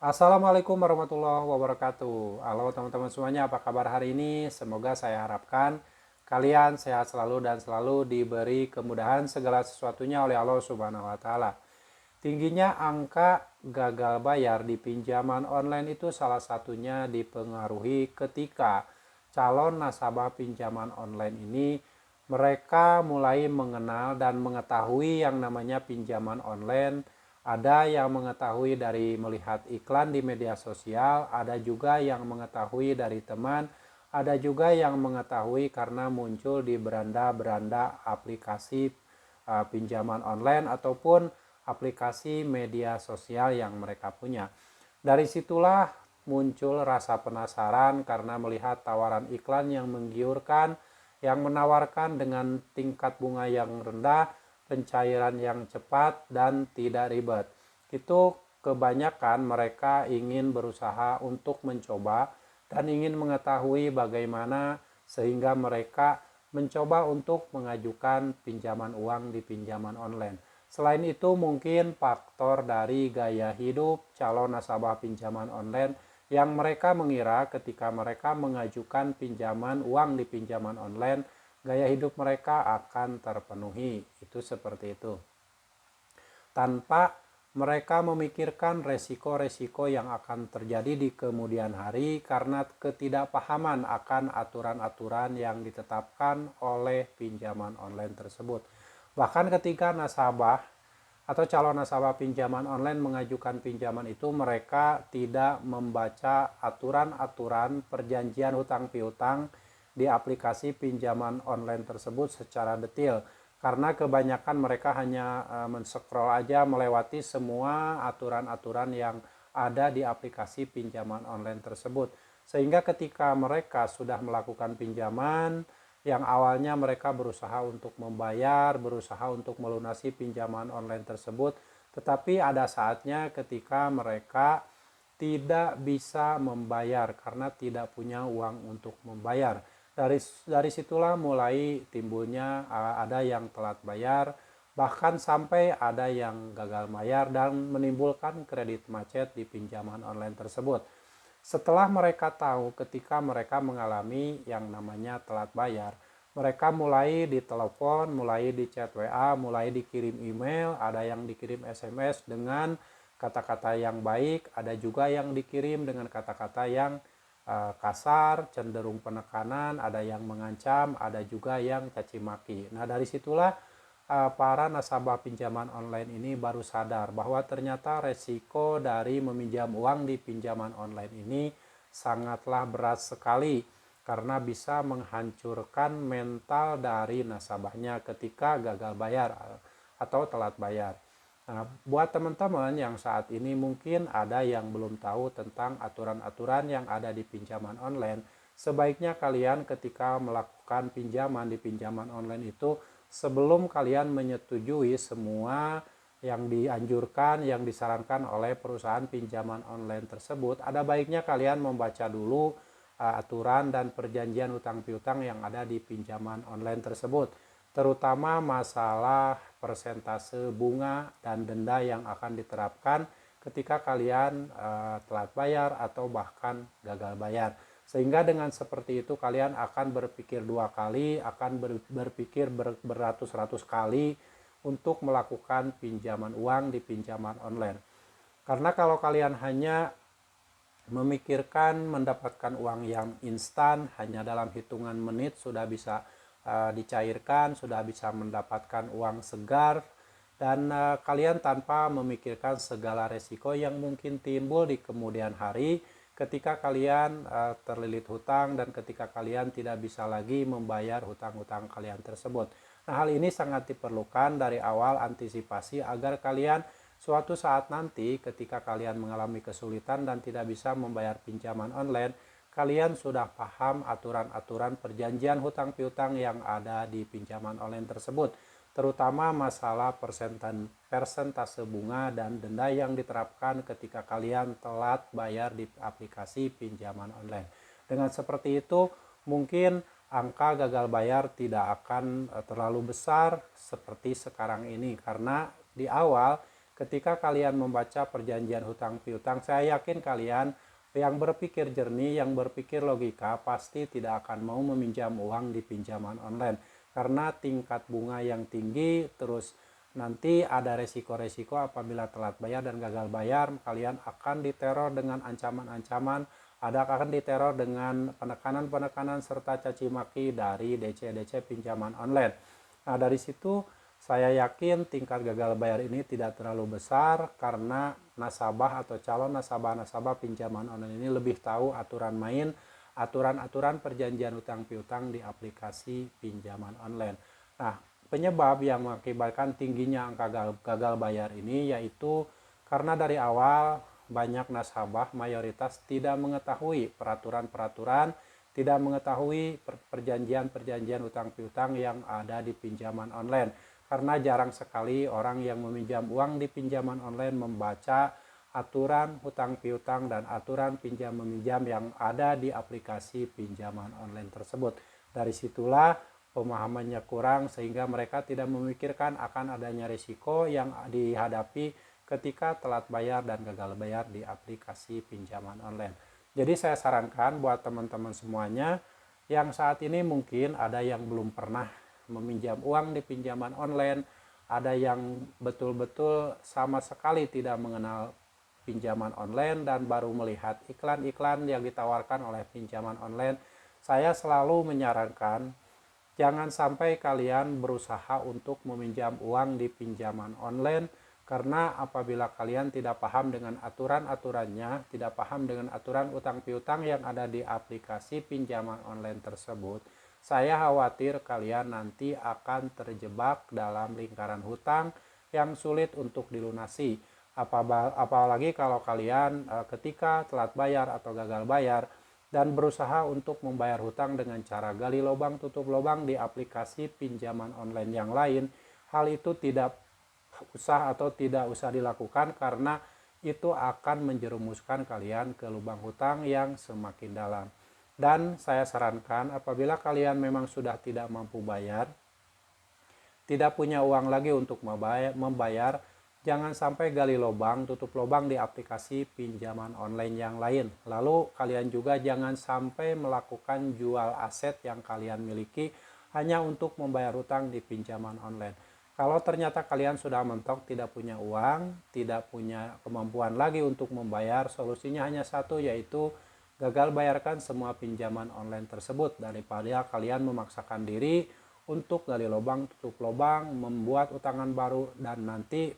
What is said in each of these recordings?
Assalamualaikum warahmatullahi wabarakatuh. Halo teman-teman semuanya, apa kabar hari ini? Semoga saya harapkan kalian sehat selalu dan selalu diberi kemudahan segala sesuatunya oleh Allah Subhanahu wa taala. Tingginya angka gagal bayar di pinjaman online itu salah satunya dipengaruhi ketika calon nasabah pinjaman online ini mereka mulai mengenal dan mengetahui yang namanya pinjaman online. Ada yang mengetahui dari melihat iklan di media sosial, ada juga yang mengetahui dari teman, ada juga yang mengetahui karena muncul di beranda-beranda aplikasi pinjaman online ataupun aplikasi media sosial yang mereka punya. Dari situlah muncul rasa penasaran karena melihat tawaran iklan yang menggiurkan, yang menawarkan dengan tingkat bunga yang rendah, pencairan yang cepat dan tidak ribet. Itu kebanyakan mereka ingin berusaha untuk mencoba dan ingin mengetahui bagaimana sehingga mereka mencoba untuk mengajukan pinjaman uang di pinjaman online. Selain itu mungkin faktor dari gaya hidup calon nasabah pinjaman online yang mereka mengira ketika mereka mengajukan pinjaman uang di pinjaman online, gaya hidup mereka akan terpenuhi. Itu seperti itu. Tanpa mereka memikirkan resiko-resiko yang akan terjadi di kemudian hari karena ketidakpahaman akan aturan-aturan yang ditetapkan oleh pinjaman online tersebut. Bahkan ketika nasabah atau calon nasabah pinjaman online mengajukan pinjaman itu, mereka tidak membaca aturan-aturan perjanjian hutang piutang di aplikasi pinjaman online tersebut secara detail, karena kebanyakan mereka hanya men-scroll aja melewati semua aturan-aturan yang ada di aplikasi pinjaman online tersebut, sehingga ketika mereka sudah melakukan pinjaman yang awalnya mereka berusaha untuk membayar, berusaha untuk melunasi pinjaman online tersebut, tetapi ada saatnya ketika mereka tidak bisa membayar karena tidak punya uang untuk membayar. Dari situlah mulai timbulnya ada yang telat bayar, bahkan sampai ada yang gagal bayar dan menimbulkan kredit macet di pinjaman online tersebut. Setelah mereka tahu ketika mereka mengalami yang namanya telat bayar, mereka mulai ditelepon, mulai di chat WA, mulai dikirim email, ada yang dikirim SMS dengan kata-kata yang baik, ada juga yang dikirim dengan kata-kata yang kasar, cenderung penekanan, ada yang mengancam, ada juga yang caci maki. Nah, dari situlah para nasabah pinjaman online ini baru sadar bahwa ternyata resiko dari meminjam uang di pinjaman online ini sangatlah berat sekali karena bisa menghancurkan mental dari nasabahnya ketika gagal bayar atau telat bayar. Nah, buat teman-teman yang saat ini mungkin ada yang belum tahu tentang aturan-aturan yang ada di pinjaman online, sebaiknya kalian ketika melakukan pinjaman di pinjaman online itu, sebelum kalian menyetujui semua yang dianjurkan, yang disarankan oleh perusahaan pinjaman online tersebut, ada baiknya kalian membaca dulu aturan dan perjanjian hutang piutang yang ada di pinjaman online tersebut, terutama masalah persentase bunga dan denda yang akan diterapkan ketika kalian telat bayar atau bahkan gagal bayar. Sehingga dengan seperti itu kalian akan berpikir dua kali, akan berpikir beratus-ratus kali untuk melakukan pinjaman uang di pinjaman online. Karena kalau kalian hanya memikirkan mendapatkan uang yang instan, hanya dalam hitungan menit sudah bisa dicairkan, sudah bisa mendapatkan uang segar, dan kalian tanpa memikirkan segala resiko yang mungkin timbul di kemudian hari ketika kalian terlilit hutang dan ketika kalian tidak bisa lagi membayar hutang-hutang kalian tersebut. Nah, hal ini sangat diperlukan dari awal antisipasi agar kalian suatu saat nanti ketika kalian mengalami kesulitan dan tidak bisa membayar pinjaman online, kalian sudah paham aturan-aturan perjanjian hutang piutang yang ada di pinjaman online tersebut, terutama masalah persentase bunga dan denda yang diterapkan ketika kalian telat bayar di aplikasi pinjaman online. Dengan seperti itu, mungkin angka gagal bayar tidak akan terlalu besar seperti sekarang ini, karena di awal ketika kalian membaca perjanjian hutang piutang, saya yakin kalian yang berpikir jernih, yang berpikir logika pasti tidak akan mau meminjam uang di pinjaman online karena tingkat bunga yang tinggi, terus nanti ada resiko-resiko apabila telat bayar dan gagal bayar. Kalian akan diteror dengan ancaman-ancaman, akan diteror dengan penekanan-penekanan serta caci maki dari DC-DC pinjaman online. Nah, dari situ saya yakin tingkat gagal bayar ini tidak terlalu besar karena nasabah atau calon nasabah-nasabah pinjaman online ini lebih tahu aturan main, aturan-aturan perjanjian hutang piutang di aplikasi pinjaman online. Nah, penyebab yang mengakibatkan tingginya angka gagal bayar ini yaitu karena dari awal banyak nasabah mayoritas tidak mengetahui peraturan-peraturan, tidak mengetahui perjanjian-perjanjian hutang piutang yang ada di pinjaman online. Karena jarang sekali orang yang meminjam uang di pinjaman online membaca aturan hutang piutang dan aturan pinjam meminjam yang ada di aplikasi pinjaman online tersebut. Dari situlah pemahamannya kurang sehingga mereka tidak memikirkan akan adanya risiko yang dihadapi ketika telat bayar dan gagal bayar di aplikasi pinjaman online. Jadi saya sarankan buat teman-teman semuanya yang saat ini mungkin ada yang belum pernah meminjam uang di pinjaman online, ada yang betul-betul sama sekali tidak mengenal pinjaman online dan baru melihat iklan-iklan yang ditawarkan oleh pinjaman online. Saya selalu menyarankan jangan sampai kalian berusaha untuk meminjam uang di pinjaman online, karena apabila kalian tidak paham dengan aturan-aturannya, tidak paham dengan aturan utang piutang yang ada di aplikasi pinjaman online tersebut, saya khawatir kalian nanti akan terjebak dalam lingkaran hutang yang sulit untuk dilunasi. Apalagi kalau kalian ketika telat bayar atau gagal bayar dan berusaha untuk membayar hutang dengan cara gali lubang tutup lubang di aplikasi pinjaman online yang lain, hal itu tidak usah dilakukan karena itu akan menjerumuskan kalian ke lubang hutang yang semakin dalam. Dan saya sarankan apabila kalian memang sudah tidak mampu bayar, tidak punya uang lagi untuk membayar, jangan sampai gali lubang, tutup lubang di aplikasi pinjaman online yang lain. Lalu kalian juga jangan sampai melakukan jual aset yang kalian miliki hanya untuk membayar hutang di pinjaman online. Kalau ternyata kalian sudah mentok, tidak punya uang, tidak punya kemampuan lagi untuk membayar, solusinya hanya satu, yaitu gagal bayarkan semua pinjaman online tersebut daripada kalian memaksakan diri untuk gali lubang tutup lubang, membuat utangan baru, dan nanti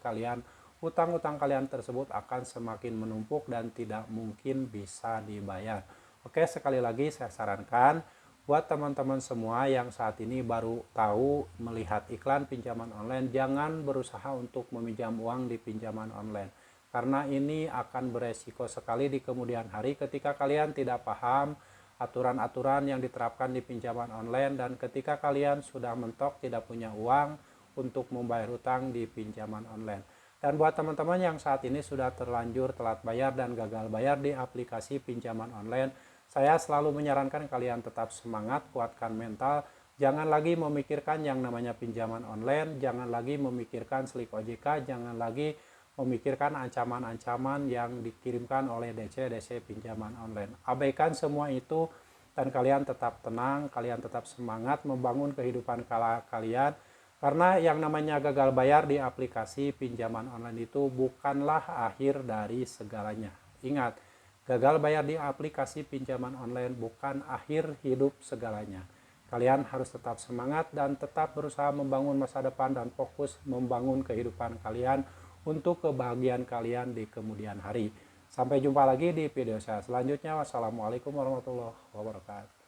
utang-utang kalian tersebut akan semakin menumpuk dan tidak mungkin bisa dibayar. Oke, sekali lagi saya sarankan buat teman-teman semua yang saat ini baru tahu melihat iklan pinjaman online, jangan berusaha untuk meminjam uang di pinjaman online. Karena ini akan beresiko sekali di kemudian hari ketika kalian tidak paham aturan-aturan yang diterapkan di pinjaman online dan ketika kalian sudah mentok tidak punya uang untuk membayar hutang di pinjaman online. Dan buat teman-teman yang saat ini sudah terlanjur telat bayar dan gagal bayar di aplikasi pinjaman online, saya selalu menyarankan kalian tetap semangat, kuatkan mental, jangan lagi memikirkan yang namanya pinjaman online, jangan lagi memikirkan slik OJK, jangan lagi memikirkan ancaman-ancaman yang dikirimkan oleh DC pinjaman online. Abaikan semua itu dan kalian tetap tenang, kalian tetap semangat membangun kehidupan kalian, karena yang namanya gagal bayar di aplikasi pinjaman online itu bukanlah akhir dari segalanya. Ingat, gagal bayar di aplikasi pinjaman online bukan akhir hidup segalanya. Kalian harus tetap semangat dan tetap berusaha membangun masa depan dan fokus membangun kehidupan kalian untuk kebahagiaan kalian di kemudian hari. Sampai jumpa lagi di video saya selanjutnya. Wassalamualaikum warahmatullahi wabarakatuh.